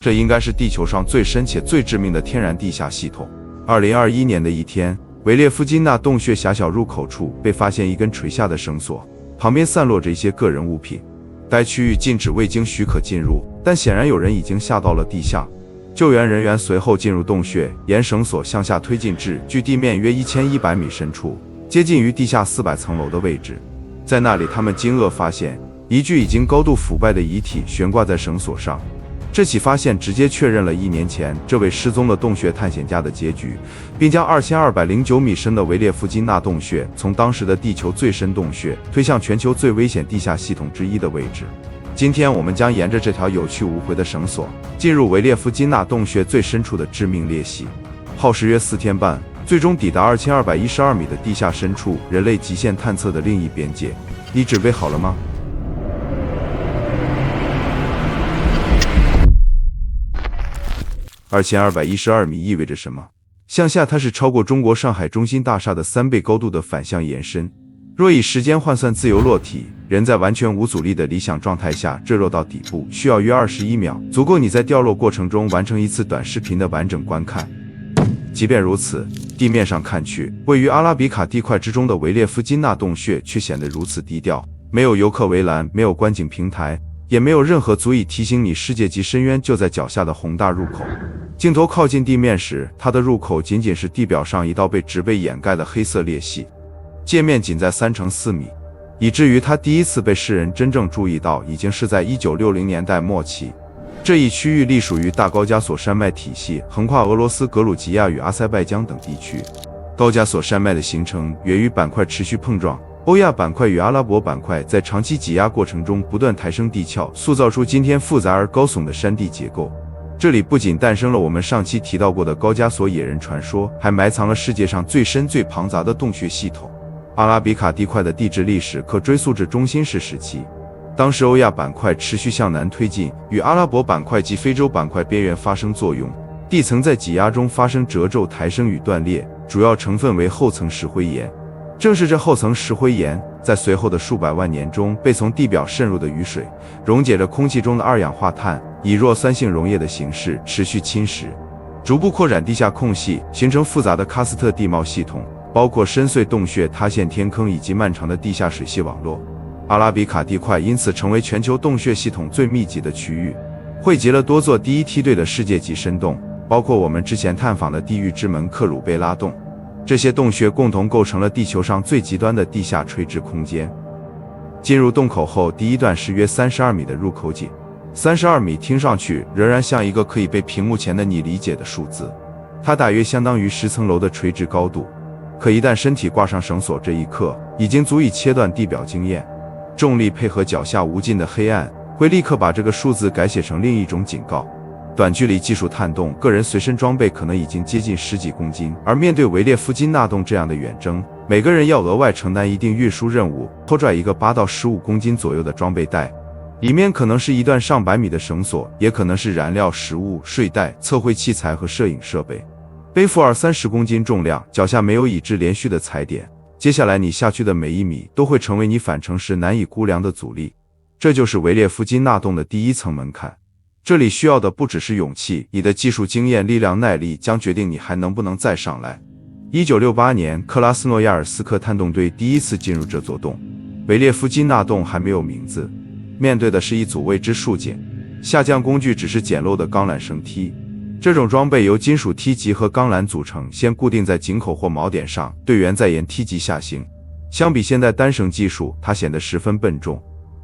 這應該是地球上最深且最致命的天然地下系統。2021年的一天，維列夫金納洞穴狹小入口處被發現一根垂下的繩索，旁邊散落着一些個人物品。該區域禁止未經許可進入，但顯然有人已經下到了地下。救援人員隨後進入洞穴，沿繩索向下推進至距地面約1100米深處，接近於地下400層樓的位置。在那裡，他們驚愕發現一具已經高度腐敗的遺體懸掛在繩索上。這起發現直接確認了1年前這位失蹤的洞穴探險家的結局，並將2209米深的維列夫金納洞穴從當時的地球最深洞穴推向全球最危險地下系統之一的位置。今天我們將沿着這條有去无回的繩索，進入維列夫金納洞穴最深處的致命裂隙，耗時約4天半，最終抵達2212米的地下深處，人類極限探測的另一邊界。你準備好了嗎？2212米意味着什麼？向下，它是超过中国上海中心大廈的3倍高度的反向延伸。若以時間換算自由落體，人在完全無阻力的理想狀態下墜落到底部，需要約21秒，足夠你在掉落過程中完成一次短視頻的完整觀看。即便如此，地面上看去，位於阿拉比卡地塊之中的維列夫金納洞穴卻顯得如此低調，沒有遊客圍欄，沒有觀景平台，也沒有任何足以提醒你世界級深淵就在腳下的宏大入口。鏡頭靠近地面時，它的入口僅僅是地表上一道被植被掩蓋的黑色裂隙，界面僅在3×4米，以至於它第一次被世人真正注意到已經是在1960年代末期。這一區域隸屬於大高加索山脈體系，橫跨俄羅斯、格魯吉亞與阿塞拜疆等地區。高加索山脈的形成源於板塊持續碰撞，歐亞板塊與阿拉伯板塊在長期擠壓過程中不斷抬升地壳，塑造出今天複雜而高聳的山地結構。這裡不僅誕生了我們上期提到過的高加索野人傳說，還埋藏了世界上最深最龐雜的洞穴系統。阿拉比卡地塊的地質歷史可追溯至中新世時期，當時歐亞板塊持續向南推進，與阿拉伯板塊及非洲板塊邊緣發生作用，地層在擠壓中發生褶皺、抬升與斷裂，主要成分為厚層石灰岩。正是這厚層石灰岩，在隨後的數百萬年中被從地表滲入的雨水溶解着空氣中的二氧化碳，以弱酸性溶液的形式持續侵蚀，逐步擴展地下空隙，形成複雜的喀斯特地貌系統，包括深邃洞穴、塌陷天坑以及漫長的地下水系網絡。阿拉比卡地塊因此成为全球洞穴系統最密集的區域，匯集了多座第一梯隊的世界級深洞，包括我們之前探訪的地獄之門克魯貝拉洞。這些洞穴共同構成了地球上最極端的地下垂直空間。進入洞口後，第一段是約32米的入口井。32米聽上去仍然像一個可以被屏幕前的你理解的數字，它大約相當於10層樓的垂直高度。可一旦身體掛上繩索，這一刻已經足以切斷地表經驗。重力配合腳下無盡的黑暗，會立刻把這個數字改寫成另一種警告。短距離技術探洞，個人隨身裝備可能已經接近10幾公斤，而面對維列夫金納洞這樣的遠征，每個人要額外承擔一定運輸任務，拖拽一個8到15公斤左右的裝備袋，裡面可能是一段上百米的繩索，也可能是燃料、食物、睡袋、測繪器材和攝影設備。背負20-30公斤重量，腳下沒有已知連續的踩點，接下來你下去的每一米都會成為你返程時難以估量的阻力。這就是維列夫金納洞的第一層門檻。這裡需要的不只是勇氣，你的技術經驗、力量、耐力將決定你還能不能再上來。1968年，克拉斯諾亞爾斯克探洞隊第一次進入這座洞，維列夫金納洞還沒有名字，面對的是一組未知數件，下降工具只是簡陋的鋼纜繩梯。這種裝備由金屬梯級和鋼纜組成，先固定在井口或錨點上，隊員再沿梯級下行。相比現代單繩技術，它顯得十分笨重。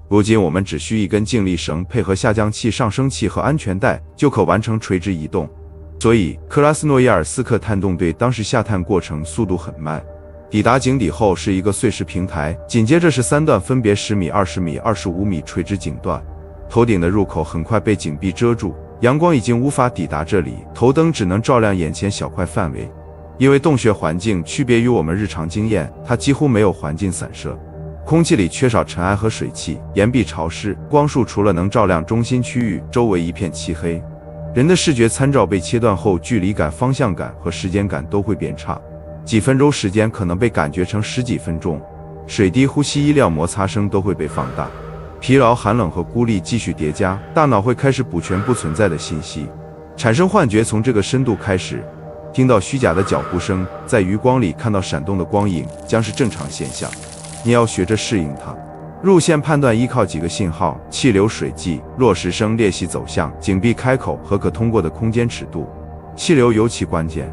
如今我們只需一根靜力繩配合下降器、上升器和安全帶，就可完成垂直移動。所以克拉斯諾亞爾斯克探洞隊當時下探過程速度很慢。抵達井底後是一個碎石平台，緊接着是3段分別10米、20米、25米垂直井段。頭頂的入口很快被井壁遮住，陽光已經無法抵達這裡，頭燈只能照亮眼前小塊範圍。因為洞穴環境區別於我們日常經驗，它幾乎沒有環境散射。空氣裡缺少塵埃和水汽，岩壁潮濕，光束除了能照亮中心區域，周圍一片漆黑。人的視覺參照被切斷後，距離感、方向感和時間感都會變差，幾分鐘時間可能被感覺成10幾分鐘。水滴、呼吸、衣料摩擦聲都會被放大。疲勞、寒冷和孤立繼續疊加，大腦會開始補全不存在的信息，產生幻覺。從這個深度開始，聽到虛假的腳步聲，在餘光裡看到閃動的光影，將是正常現象。你要學着適應它。路線判斷依靠幾個信號：氣流、水跡、落石聲、裂隙走向、井壁開口和可通過的空間尺度。氣流尤其關鍵。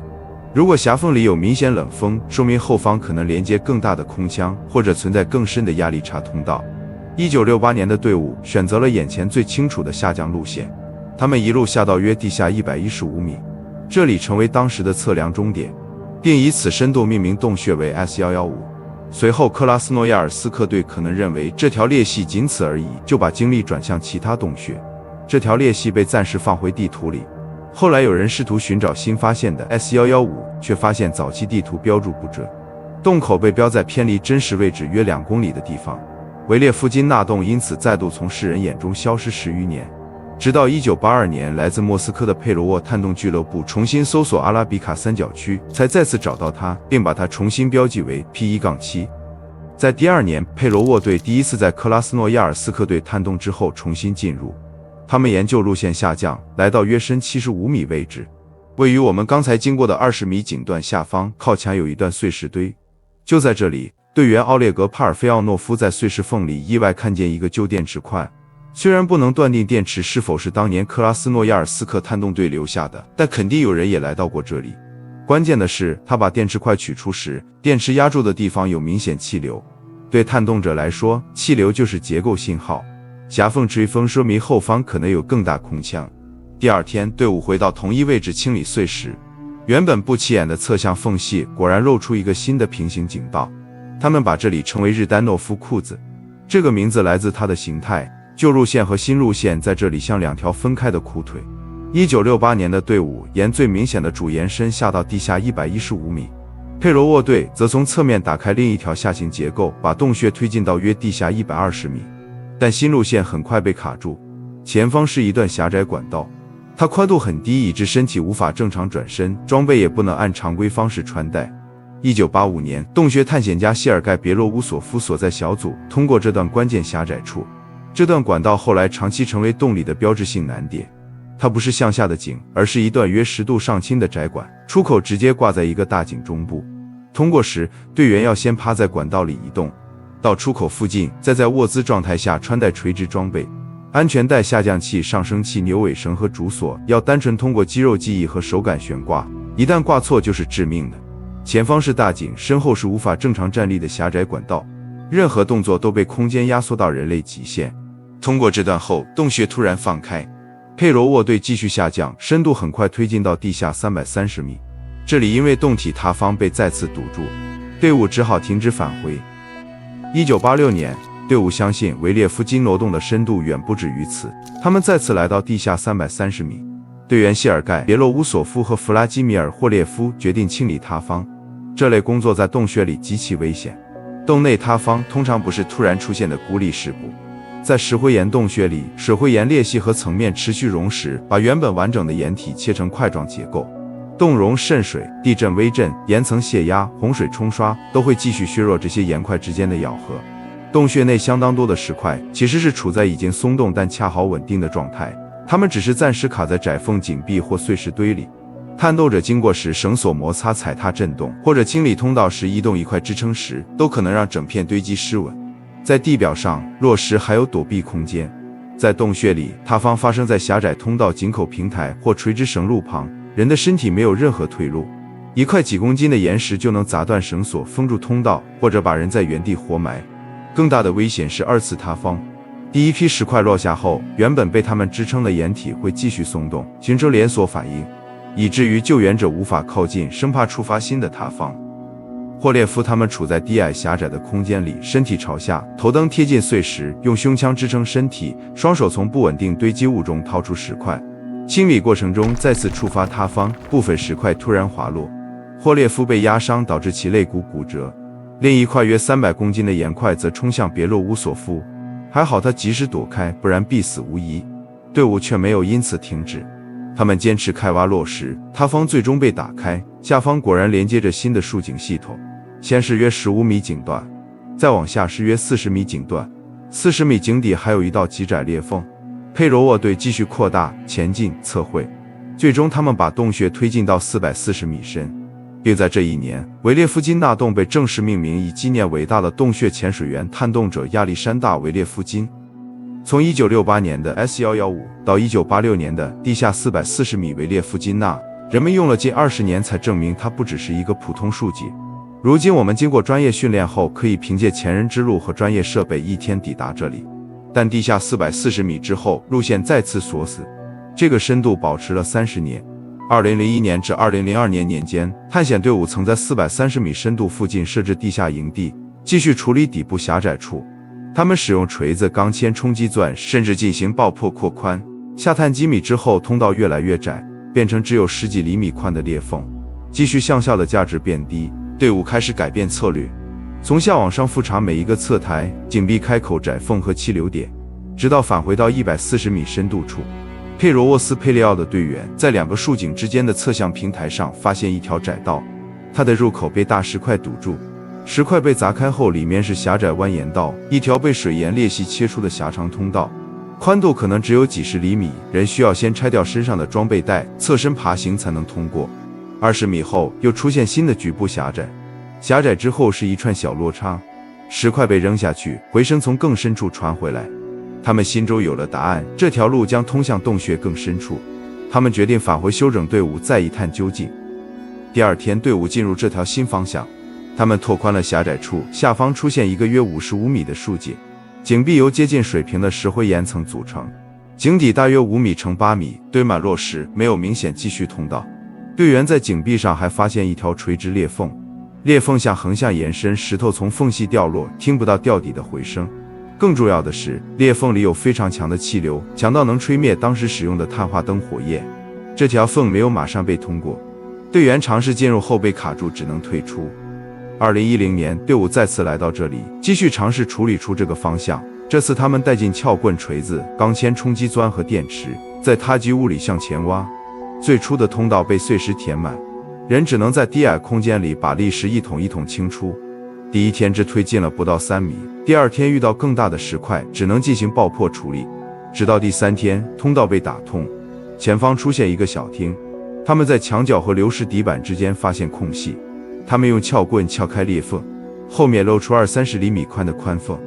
如果狹縫裡有明顯冷風，說明後方可能連接更大的空腔，或者存在更深的壓力差通道。1968年的队伍選擇了眼前最清楚的下降路線，他們一路下到約地下115米，這裡成為當時的測量終點，並以此深度命名洞穴為 S115。隨後，克拉斯諾亞爾斯克隊可能認為這條裂隙僅此而已，就把精力轉向其他洞穴。這條裂隙被暫時放回地圖裡。後來有人試圖尋找新發現的 S115，卻發現早期地圖標注不準，洞口被標在偏離真實位置約2公里的地方。維列夫金納洞因此再度從世人眼中消失10餘年，直到1982年，來自莫斯科的佩罗沃探洞俱樂部重新搜索阿拉比卡三角区，才再次找到它，並把它重新標記為 P1-7。在第2年，佩罗沃队第一次在克拉斯諾亞爾斯克队探洞之後重新進入，他們沿舊路線下降，來到約深75米位置，位於我們剛才經過的20米井段下方，靠牆有一段碎石堆。就在這裡，隊員奧列格·帕爾菲奧諾夫在碎石縫裡意外看見一個舊電池塊。雖然不能斷定電池是否是當年克拉斯諾亞爾斯克探洞隊留下的，但肯定有人也來到過這裡。關鍵的是，他把電池塊取出時，電池壓住的地方有明顯氣流。對探洞者來說，氣流就是結構信號。狹縫吹風說明後方可能有更大空腔。第2天，隊伍回到同一位置清理碎石，原本不起眼的側向縫隙果然露出一個新的平行井道。他們把這裡稱為日丹諾夫庫子，這個名字來自它的形態。舊路線和新路線在這裡像2條分開的褲腿。1968年的隊伍沿最明顯的主延伸下到地下115米，佩羅沃隊則從側面打開另一條下行結構，把洞穴推進到約地下120米。但新路線很快被卡住，前方是一段狹窄管道，它寬度很低，以致身體無法正常轉身，裝備也不能按常規方式穿戴。1985年，洞穴探險家謝爾蓋·別洛烏索夫所在小組通過這段關鍵狹窄處。這段管道後來長期成為洞裡的標誌性難點。它不是向下的井，而是一段約10度上倾的窄管，出口直接掛在一個大井中部。通過時，隊員要先趴在管道裡移動，到出口附近，再在臥姿狀態下穿戴垂直裝備，安全帶、下降器、上升器、牛尾繩和主鎖要單純通過肌肉記憶和手感懸掛，一旦掛錯就是致命的。前方是大井，身後是無法正常站立的狹窄管道，任何動作都被空間壓縮到人類極限。通過這段後，洞穴突然放開，佩羅沃隊繼續下降，深度很快推進到地下330米。這裡因為洞體塌方被再次堵住，隊伍只好停止返回。1986年，隊伍相信維列夫金羅洞的深度遠不止於此，他們再次來到地下330米。隊員謝爾蓋·別洛烏索夫和弗拉基米爾·霍列夫決定清理塌方。這類工作在洞穴裡極其危險，洞內塌方通常不是突然出現的孤立事故。在石灰岩洞穴裡，水灰岩裂隙和層面持續溶蝕，把原本完整的岩體切成塊狀結構。洞溶、滲水、地震、微震、岩層泄壓、洪水沖刷都會繼續削弱這些岩塊之間的咬合。洞穴內相當多的石塊其實是處在已經鬆動但恰好穩定的狀態，它們只是暫時卡在窄縫、井壁或碎石堆裡。探洞者經過時，繩索摩擦、踩踏震動，或者清理通道時移動一塊支撐石，都可能讓整片堆積失穩。在地表上，落石還有躲避空間。在洞穴裡，塌方發生在狹窄通道、井口平台或垂直繩路旁，人的身體沒有任何退路。一塊幾公斤的岩石就能砸斷繩索，封住通道，或者把人在原地活埋。更大的危險是2次塌方。第一批石塊落下後，原本被它們支撐的岩體會繼續鬆動，形成連鎖反應，以至於救援者無法靠近，生怕觸發新的塌方。霍列夫他們處在低矮狹窄的空間裡，身體朝下，頭燈貼近碎石，用胸腔支撐身體，雙手從不穩定堆積物中掏出石塊。清理過程中再次觸發塌方，部分石塊突然滑落，霍列夫被壓傷，導致其肋骨骨折。另一塊約300公斤的岩塊則衝向別洛烏索夫，還好他及時躲開，不然必死無疑。隊伍卻沒有因此停止，他們堅持開挖落石，塌方最終被打開，下方果然連接着新的豎井系統。先是約15米井段，再往下是約40米井段， 40米井底還有一道極窄裂縫。佩羅沃隊繼續擴大前進測繪，最終他們把洞穴推進到440米深，並在這一年，維列夫金納洞被正式命名，以紀念偉大的洞穴潛水員探洞者亞歷山大·維列夫金。從1968年的 S115 到1986年的地下440米維列夫金納，人們用了近20年才證明它不只是一個普通樹井。如今我們經過專業訓練後，可以憑借前人之路和專業設備一天抵達這裡。但地下440米之後，路線再次鎖死，這個深度保持了30年。2001年至2002年年間，探險隊伍曾在430米深度附近設置地下營地，繼續處理底部狹窄處。他們使用錘子、鋼鉗、衝擊鑽，甚至進行爆破擴寬。下探幾米之後，通道越來越窄，變成只有10幾厘米寬的裂縫。繼續向下的價值變低，隊伍開始改變策略，從下往上複查每一個側台、井壁開口、窄縫和氣流點，直到返回到140米深度處。佩羅沃斯佩利奧的隊員在2個竖井之間的側向平台上發現一條窄道，它的入口被大石塊堵住，石塊被砸開後，裡面是狹窄蜿蜒道，一條被水岩裂隙切出的狹長通道，寬度可能只有幾十厘米，人需要先拆掉身上的裝備帶，側身爬行才能通過。20米後又出現新的局部狹窄，狹窄之後是一串小落差，石塊被扔下去，回声從更深處傳回來。他們心中有了答案，這條路將通向洞穴更深處。他們決定返回休整队伍，再一探究竟。第二天，隊伍進入這條新方向，他們拓寬了狹窄處，下方出現一個約55米的豎井，井壁由接近水平的石灰岩層組成，井底大約5米乘8米，堆滿落石，沒有明顯繼續通道。隊員在井壁上還發現一條垂直裂縫，裂縫下橫向延伸，石頭從縫隙掉落，聽不到掉底的回聲。更重要的是，裂縫裡有非常強的氣流，強到能吹滅當時使用的碳化燈火焰。這條縫沒有馬上被通過，隊員嘗試進入後被卡住，只能退出。2010年，隊伍再次來到這裡，繼續嘗試處理出這個方向。這次他們帶進撬棍、錘子、鋼鉗、衝擊鑽和電池，在塌積物裡向前挖。最初的通道被碎石填滿，人只能在低矮空間裡把礫石一桶一桶清出。第一天只推进了不到3米，第二天遇到更大的石塊，只能進行爆破處理。直到第3天，通道被打通，前方出現一個小廳，他們在牆角和流石底板之間發現空隙，他們用撬棍撬開裂縫，後面露出20-30厘米寬的寬縫，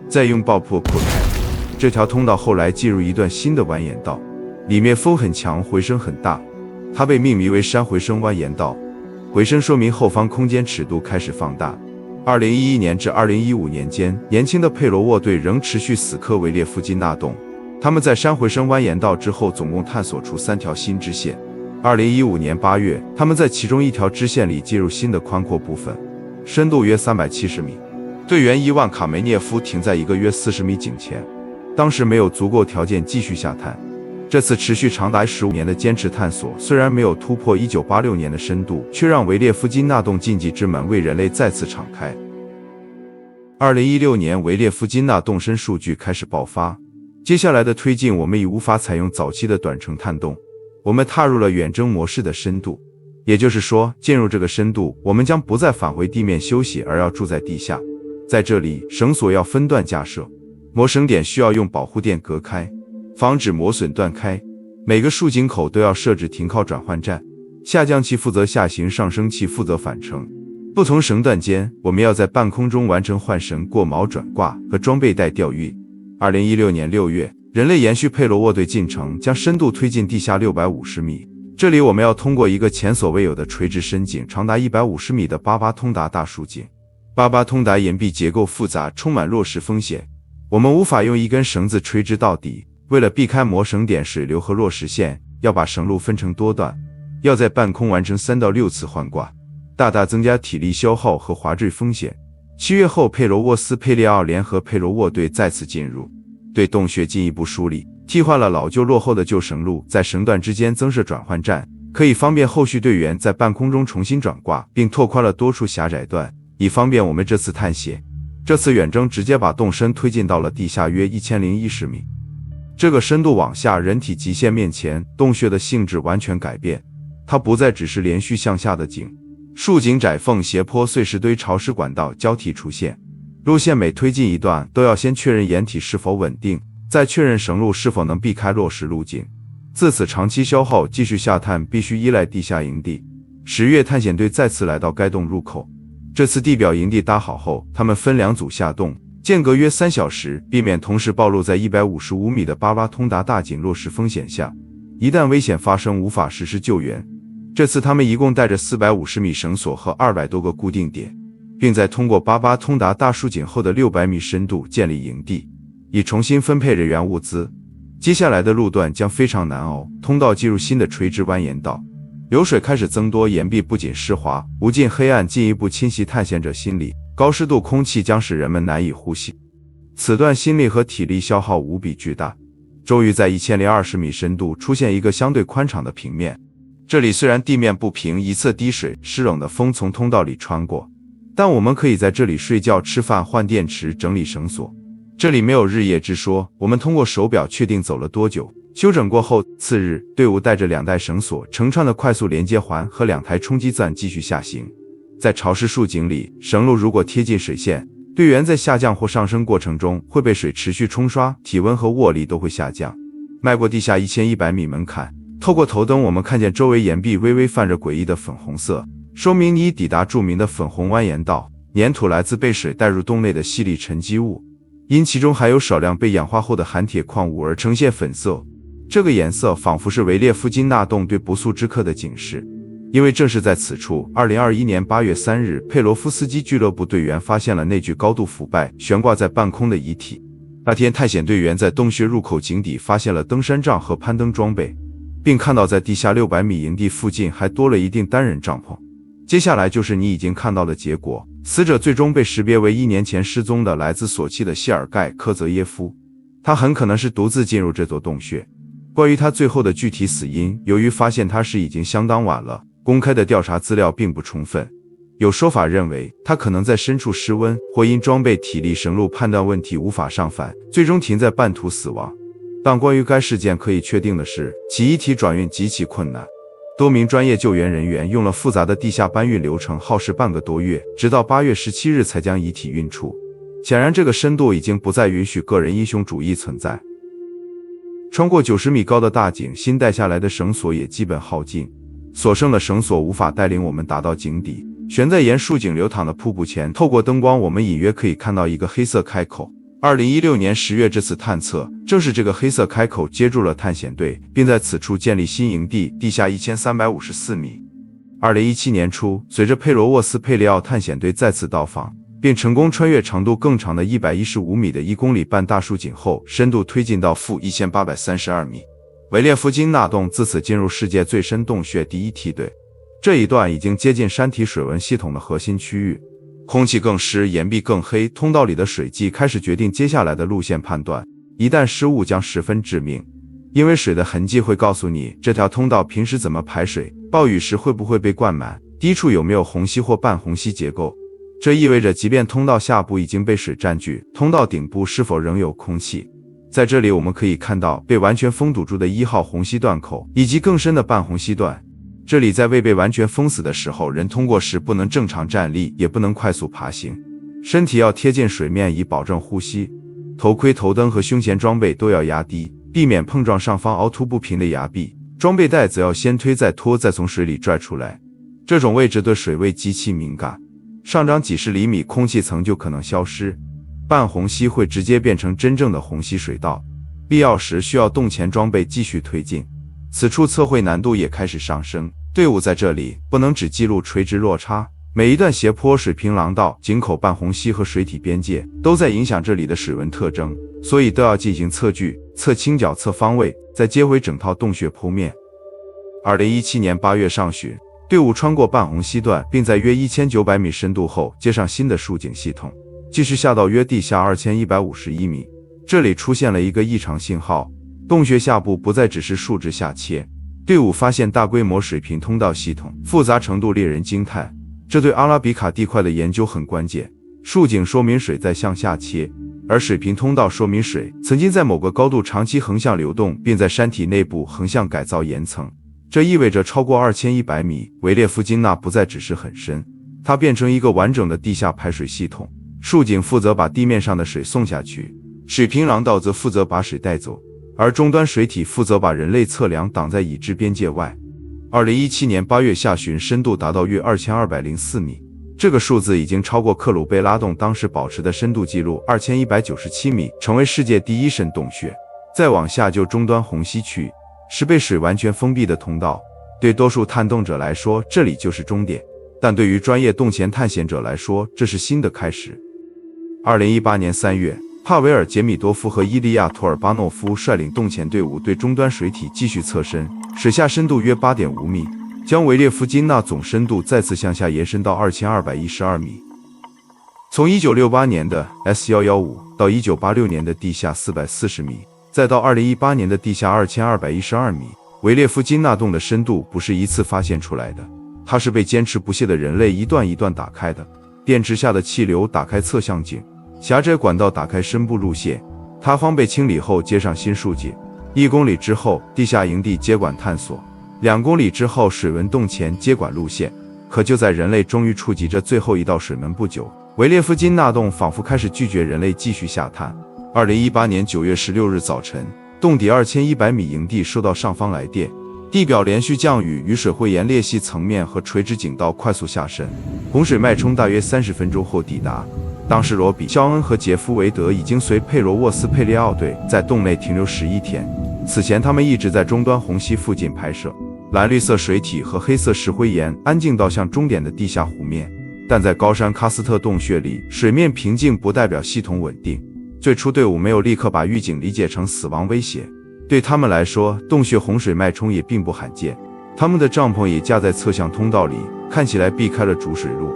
再用爆破擴開。這條通道後來進入一段新的蜿蜒道，裡面風很強，回聲很大，它被命名為山回聲蜿蜒道。回声說明後方空間尺度開始放大。2011年至2015年間，年輕的佩罗沃队仍持續死磕維列夫金納洞。他們在山回聲蜿蜒道之後總共探索出3條新支線。2015年8月，他們在其中一條支線裡進入新的寬闊部分，深度約370米。隊員伊萬卡梅涅夫停在一個約40米井前，當時沒有足夠條件繼續下探。這次持續長達15年的堅持探索，雖然沒有突破1986年的深度，卻讓維列夫金納洞禁忌之門為人類再次敞開。2016年，維列夫金納洞深數據開始爆發。接下來的推進，我們已無法採用早期的短程探洞，我們踏入了遠征模式的深度。也就是說，進入這個深度，我們將不再返回地面休息，而要住在地下。在這裡，繩索要分段架設，磨繩點需要用保護墊隔開，防止磨損斷開。每個豎井口都要設置停靠轉換站，下降器負責下行，上升器負責返程。不同繩段間，我們要在半空中完成換繩、過錨、轉掛和裝備帶調運。2016年6月，人類延續佩羅沃隊進程，將深度推進地下650米。這裡我們要通過一個前所未有的垂直深井，長達150米的巴巴通達大豎井。巴巴通達岩壁結構複雜，充滿落石風險。我們無法用一根繩子垂直到底，為了避開磨繩點、水流和落石線，要把繩路分成多段，要在半空完成3到6次換掛，大大增加體力消耗和滑墜風險。7月後，佩罗沃斯佩利奧联合佩罗沃队再次進入，對洞穴進一步梳理，替換了老舊落後的舊繩路，在繩段之間增設轉換站，可以方便後續隊員在半空中重新轉掛，並拓寬了多處狹窄段，以方便我們這次探險。這次遠征直接把洞深推進到了地下約1010米。這個深度往下，人體極限面前，洞穴的性質完全改變，它不再只是連續向下的井。豎井、窄縫、斜坡、碎石堆、潮濕管道交替出現，路線每推進一段，都要先確認掩體是否穩定，再確認繩路是否能避開落石路徑。自此長期消耗，繼續下探必須依賴地下營地。10月，探險隊再次來到該洞入口。這次地表營地搭好後，他們分2組下洞，間隔約3小時，避免同時暴露在155米的巴巴通達大井落石風險下。一旦危險發生，無法實施救援。這次他們一共帶着450米繩索和200多個固定點，並在通過巴巴通達大樹井後的600米深度建立營地，以重新分配人員物資。接下來的路段將非常難熬，通道進入新的垂直蜿蜒道，流水開始增多，岩壁不僅濕滑，無盡黑暗進一步侵襲探險者心理，高濕度空氣將使人們難以呼吸。此段心力和體力消耗無比巨大。終於在1020米深度出現一個相對寬敞的平面。這裡雖然地面不平，一側滴水，濕冷的風從通道裡穿過，但我們可以在這裡睡覺、吃飯、換電池、整理繩索。這裡沒有日夜之說，我們通過手錶確定走了多久。休整過後，次日隊伍帶着2袋繩索、成串的快速連接環和2台衝擊鑽繼續下行。在潮濕樹井裡，繩路如果貼近水線，隊員在下降或上升過程中會被水持續沖刷，體溫和握力都會下降。邁過地下1100米門檻，透過頭燈我們看見周圍岩壁微微泛着詭異的粉紅色，說明你已抵達著名的粉紅蜿蜒道。粘土來自被水帶入洞內的細粒沉積物，因其中含有少量被氧化後的含鐵礦物而呈現粉色。這個顏色仿佛是維列夫金納洞對不速之客的警示，因為正是在此處，2021年8月3日，佩羅夫斯基俱樂部隊員發現了那具高度腐敗、懸掛在半空的遺體。那天，探險隊員在洞穴入口井底發現了登山杖和攀登裝備，並看到在地下600米營地附近還多了一頂單人帳篷。接下來就是你已經看到的結果，死者最終被識別為1年前失蹤的來自索契的謝爾蓋·科澤耶夫，他很可能是獨自進入這座洞穴。關於他最後的具體死因，由於發現他時已經相當晚了，公開的調查資料並不充分。有說法認為他可能在深處失溫，或因裝備、體力、繩路判斷問題無法上返，最終停在半途死亡。但關於該事件可以確定的是，其遺體轉運極其困難，多名專業救援人員用了複雜的地下搬運流程，耗時半個多月，直到8月17日才將遺體運出。顯然，這個深度已經不再允許個人英雄主義存在。穿過90米高的大井，新帶下來的繩索也基本耗盡，所剩的繩索無法帶領我們達到井底。懸在沿樹井流淌的瀑布前，透過燈光，我們隱約可以看到一個黑色開口。2016年10月，這次探測正是這個黑色開口接住了探險隊，並在此處建立新營地，地下1354米。2017年初，隨着佩羅沃斯佩利奧探險队再次到訪，並成功穿越長度更長的115米的1公里半大樹井後，深度推進到-1832米。維列夫金納洞自此進入世界最深洞穴第一梯隊。這一段已經接近山體水文系統的核心區域，空氣更濕，岩壁更黑，通道裡的水跡開始決定接下來的路線判斷。一旦失誤將十分致命，因為水的痕跡會告訴你這條通道平時怎麼排水，暴雨時會不會被灌滿，低處有沒有虹吸或半虹吸結構。這意味着即便通道下部已經被水佔據，通道頂部是否仍有空氣。在這裡我們可以看到被完全封堵住的1號虹吸段口，以及更深的半虹吸段。這裡在未被完全封死的時候，人通過時不能正常站立，也不能快速爬行，身體要貼近水面以保證呼吸。頭盔、頭燈和胸前裝備都要壓低，避免碰撞上方凹凸不平的崖壁。裝備袋則要先推再拖，再從水裡拽出來。這種位置對水位極其敏感，上漲幾十厘米，空氣層就可能消失，半虹吸會直接變成真正的虹吸水道。必要時需要動前裝備繼續推進。此處測繪難度也開始上升，隊伍在這裡不能只記錄垂直落差，每一段斜坡、水平廊道、井口、半虹吸和水體邊界都在影響這裡的水文特徵，所以都要進行測距、測傾角、測方位，再接回整套洞穴剖面。2017年8月上旬，隊伍穿過半虹吸段，並在約1900米深度後接上新的樹井系統，繼續下到約地下2151米。這裡出現了一個異常信號，洞穴下部不再只是樹枝下切，隊伍發現大規模水平通道系統，複雜程度令人驚嘆。這對阿拉比卡地塊的研究很關鍵。樹井說明水在向下切，而水平通道說明水曾經在某個高度長期橫向流動，並在山體內部橫向改造岩層。這意味着超過2100米，維列夫金納不再只是很深，它變成一個完整的地下排水系統。豎井負責把地面上的水送下去，水平廊道則負責把水帶走，而終端水體負責把人類測量擋在已知邊界外。2017年8月下旬，深度達到約2204米，這個數字已經超過克魯貝拉洞當時保持的深度記錄2197米，成為世界第一深洞穴。再往下就終端虹吸區，是被水完全封閉的通道，對多數探洞者來說，這裡就是終點，但對於專業洞前探險者來說，這是新的開始。2018年3月，帕維爾·傑米多夫和伊利亞·托爾巴諾夫率領洞前隊伍對終端水體繼續測深，水下深度約 8.5 米，將維列夫金納總深度再次向下延伸到2212米。從1968年的 S115 到1986年的地下440米，再到2018年的地下2212米，維列夫金納洞的深度不是一次發現出來的，它是被堅持不懈的人類一段一段打開的。電池下的氣流打開側向井，狹窄管道打開深部路線，塌方被清理後接上新豎井。1公里之後，地下營地接管探索；2公里之後，水文洞前接管路線。可就在人類終於觸及這最後一道水門不久，維列夫金納洞仿佛開始拒絕人類繼續下探。2018年9月16日早晨，洞底2100米營地收到上方來電，地表連續降雨與水會沿裂隙層面和垂直井道快速下渗，洪水脈衝大約30分鐘後抵達。當時羅比、肖恩和傑夫·維德已經隨佩羅沃斯·佩利奧隊在洞內停留11天，此前他們一直在終端虹吸附近拍攝。藍綠色水體和黑色石灰岩安靜到像終點的地下湖面，但在高山喀斯特洞穴裡，水面平靜不代表系統穩定。最初隊伍沒有立刻把預警理解成死亡威脅，對他們來說，洞穴洪水脈衝也並不罕見。他們的帳篷也架在側向通道裡，看起來避開了主水路。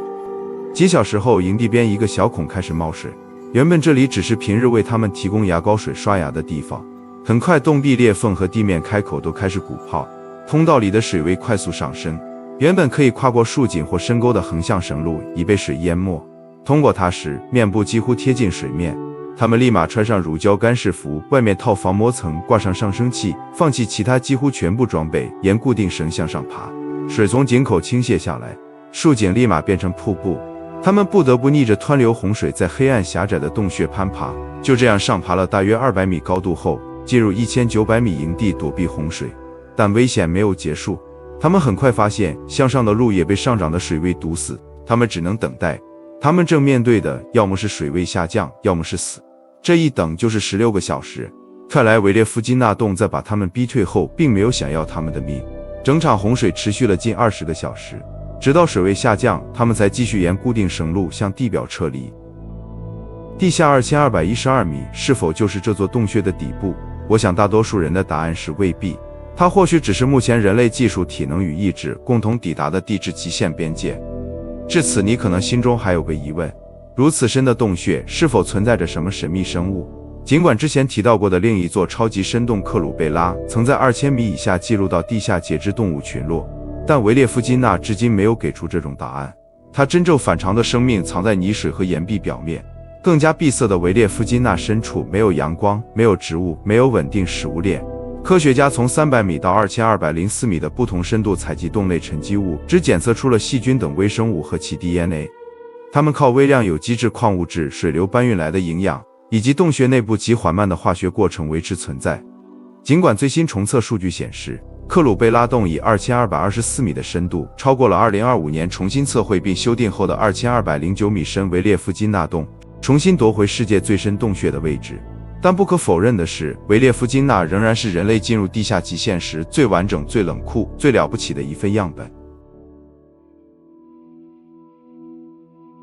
幾小時後，營地邊一個小孔開始冒水，原本這裡只是平日為他們提供牙膏水刷牙的地方，很快洞壁裂縫和地面開口都開始鼓泡，通道裡的水位快速上升，原本可以跨過豎井或深溝的橫向繩路已被水淹沒。通過它時，面部幾乎貼近水面。他們立馬穿上乳膠干式服，外面套防磨層，掛上上升器，放棄其他幾乎全部裝備，沿固定繩向上爬。水從井口傾瀉下來，豎井立馬變成瀑布。他們不得不逆着湍流洪水在黑暗狹窄的洞穴攀爬，就這樣上爬了大約200米高度後，進入1900米營地躲避洪水。但危險沒有結束，他們很快發現向上的路也被上漲的水位堵死，他們只能等待。他們正面對的要麼是水位下降，要麼是死。這一等就是16個小時。看來維列夫金納洞在把他們逼退後，並沒有想要他們的命。整場洪水持續了近20個小時，直到水位下降，他們才繼續沿固定繩路向地表撤離。地下2212米是否就是這座洞穴的底部？我想大多數人的答案是未必。它或許只是目前人類技術、體能與意志共同抵達的地質極限邊界。至此，你可能心中還有個疑問：如此深的洞穴是否存在着什麼神秘生物？儘管之前提到過的另一座超級深洞克魯貝拉曾在2000米以下記錄到地下節肢動物群落，但維列夫金納至今沒有給出這種答案。它真正反常的生命藏在泥水和岩壁表面。更加閉塞的維列夫金納深處沒有陽光，沒有植物，沒有穩定食物鏈。科學家從300米到2204米的不同深度採集洞內沉積物，只檢測出了細菌等微生物和其 DNA。他們靠微量有機質礦物質、水流搬運來的營養，以及洞穴內部極緩慢的化學過程維持存在。儘管最新重測數據顯示，克魯貝拉洞以2224米的深度，超過了2025年重新測繪並修訂後的2209米深維列夫金納洞，重新奪回世界最深洞穴的位置。但不可否認的是，維列夫金納仍然是人類進入地下極限時最完整、最冷酷、最了不起的一份樣本。